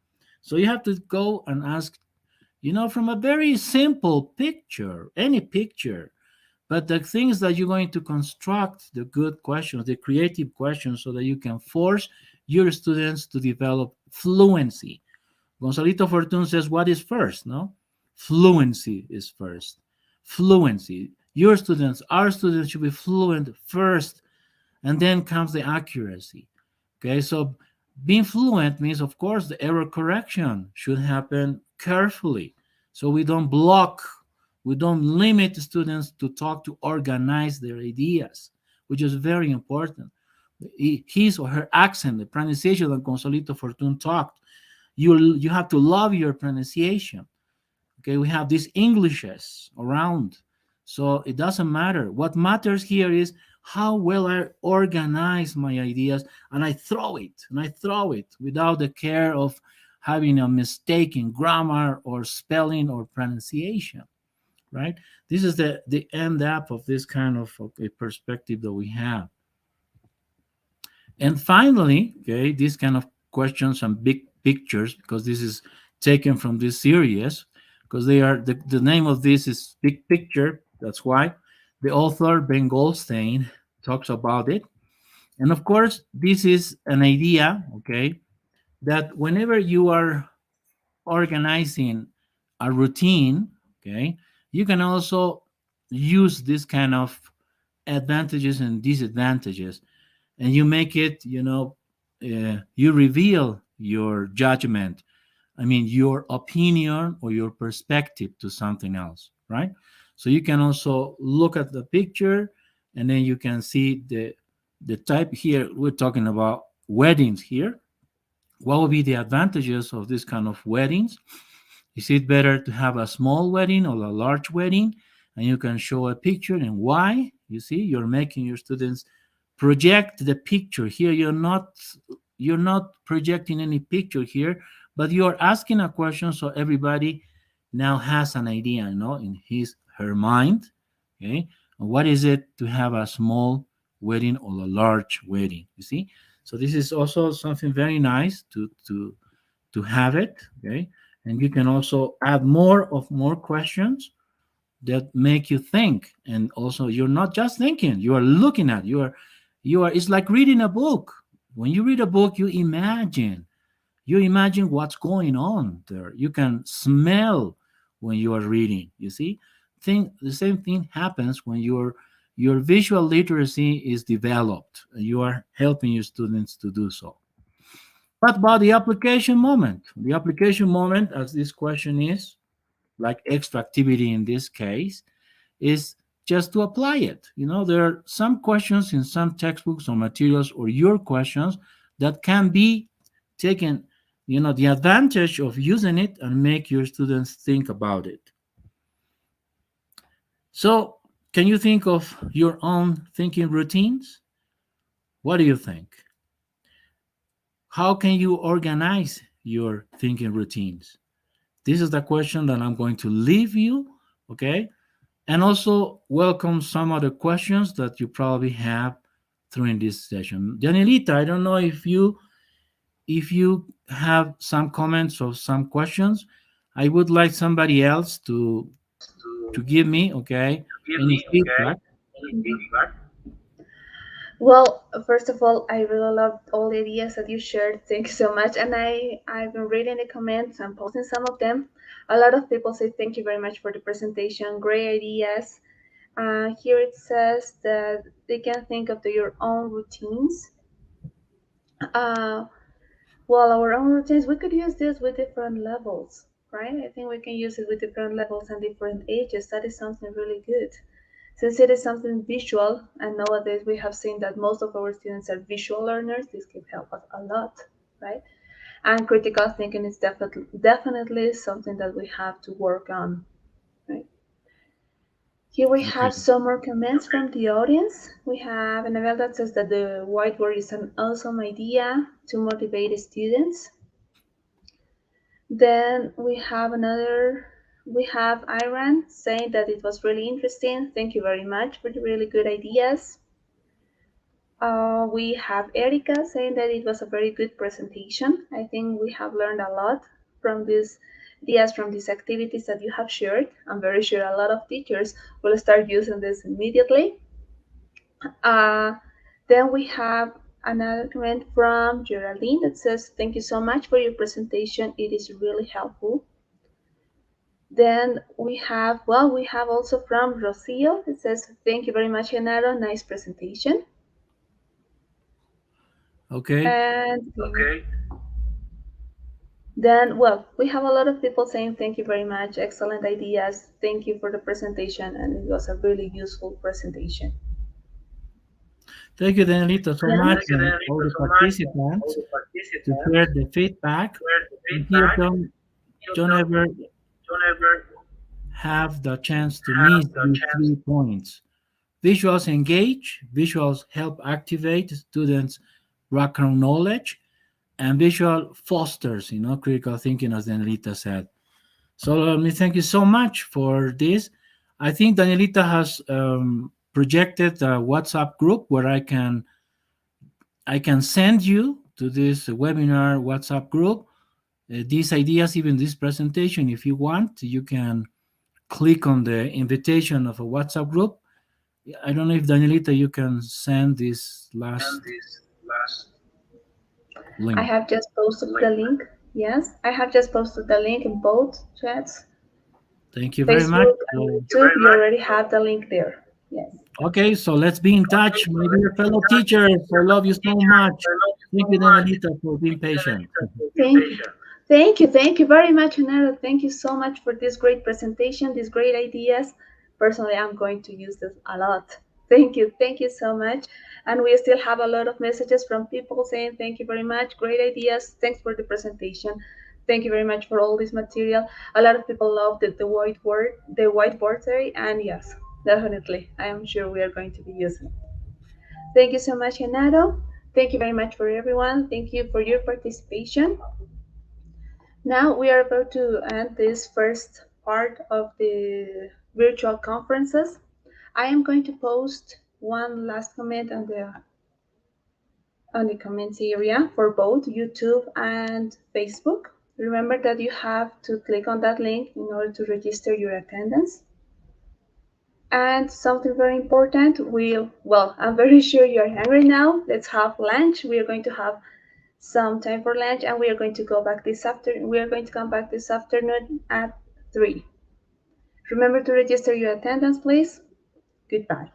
So you have to go and ask, from a very simple picture, any picture, but the things that you're going to construct, the good questions, the creative questions, so that you can force your students to develop fluency. Gonzalito Fortun says, what is first? No, fluency is first. Fluency. Your students, our students should be fluent first, and then comes the accuracy. Okay, so being fluent means, of course, the error correction should happen carefully, so we don't limit students to talk, to organize their ideas, which is very important. His or her accent, the pronunciation that Consolito Fortun talked, you have to love your pronunciation. Okay, we have these Englishes around, so it doesn't matter. What matters here is how well I organize my ideas, and I throw it without the care of having a mistake in grammar or spelling or pronunciation, right? This is the end up of this kind of a perspective that we have. And finally, okay, these kind of questions and big pictures, because this is taken from this series, because the name of this is Big Picture. That's why the author Ben Goldstein talks about it. And of course, this is an idea, okay, that whenever you are organizing a routine, okay, you can also use this kind of advantages and disadvantages, and you make it, you reveal your judgment, I mean, your opinion or your perspective to something else, right? So you can also look at the picture, and then you can see the type. Here we're talking about weddings here. What would be the advantages of this kind of weddings? Is it better to have a small wedding or a large wedding? And you can show a picture and why. You see, you're making your students project the picture. Here you're not projecting any picture here, but you're asking a question, so everybody now has an idea, in his her mind. Okay, and what is it to have a small wedding or a large wedding? You see, so this is also something very nice to have it. Okay, and you can also add more questions that make you think, and also you're not just thinking, you are looking at, you are it's like reading a book. When you read a book, you imagine what's going on there. You can smell when you are reading, you see. The same thing happens when your visual literacy is developed, and you are helping your students to do so. What about the application moment? The application moment, as this question is, like extra activity in this case, is just to apply it. There are some questions in some textbooks or materials, or your questions, that can be taken, the advantage of using it and make your students think about it. So, can you think of your own thinking routines? What do you think? How can you organize your thinking routines? This is the question that I'm going to leave you, okay? And also welcome some other questions that you probably have during this session. Danielita, I don't know if you have some comments or some questions. I would like somebody else to give me, okay, any feedback. Well, first of all, I really loved all the ideas that you shared. Thank you so much. And I've been reading the comments and posting some of them. A lot of people say thank you very much for the presentation. Great ideas. Here it says that they can think of their own routines. Uh, well, our own routines, we could use this with different levels, right? I think we can use it with different levels and different ages. That is something really good. Since it is something visual, and nowadays we have seen that most of our students are visual learners, this can help us a lot, right? And critical thinking is definitely something that we have to work on, right? Here we Okay. have some more comments from the audience. We have Annabelle that says that the whiteboard is an awesome idea to motivate students. Then we have Iran saying that it was really interesting. Thank you very much for the really good ideas. We have Erica saying that it was a very good presentation. I think we have learned a lot from these ideas, from these activities that you have shared. I'm very sure a lot of teachers will start using this immediately. Uh, then we have another comment from Geraldine that says, "Thank you so much for your presentation. It is really helpful." Then we have also from Rocio. It says, "Thank you very much, Genaro. Nice presentation." Okay. And then, well, we have a lot of people saying, "Thank you very much. Excellent ideas. Thank you for the presentation." And it was a really useful presentation. Thank you, Danielita, so Then, much, and all the participants to share the feedback. And here, don't ever have the chance to miss these 3 points. Visuals engage, visuals help activate students' background knowledge, and visual fosters, critical thinking, as Danielita said. So let me thank you so much for this. I think Danielita has projected a WhatsApp group where I can send you to this webinar WhatsApp group these ideas, even this presentation. If you want, you can click on the invitation of a WhatsApp group. I don't know if Danielita, you can send this last I link. have just posted the link. Yes, I have just posted the link in both chats, Thank you very much. Facebook and YouTube. You already have the link there. Yes. Okay, so let's be in touch, my dear fellow teachers. I love you so much. Thank you, Danielita, for being patient. Thank you. Thank you very much, Genaro. Thank you so much for this great presentation, these great ideas. Personally, I'm going to use this a lot. Thank you so much. And we still have a lot of messages from people saying thank you very much, great ideas, thanks for the presentation. Thank you very much for all this material. A lot of people love the whiteboard, sorry, and yes, definitely, I am sure we are going to be using it. Thank you so much, Genaro. Thank you very much for everyone. Thank you for your participation. Now we are about to end this first part of the virtual conferences. I am going to post one last comment on the comments area for both YouTube and Facebook. Remember that you have to click on that link in order to register your attendance. And something very important, I'm very sure you're hungry now. Let's have lunch. We are going to have some time for lunch, and we are going to go back this afternoon. We are going to come back this afternoon at 3. Remember to register your attendance, please. Goodbye.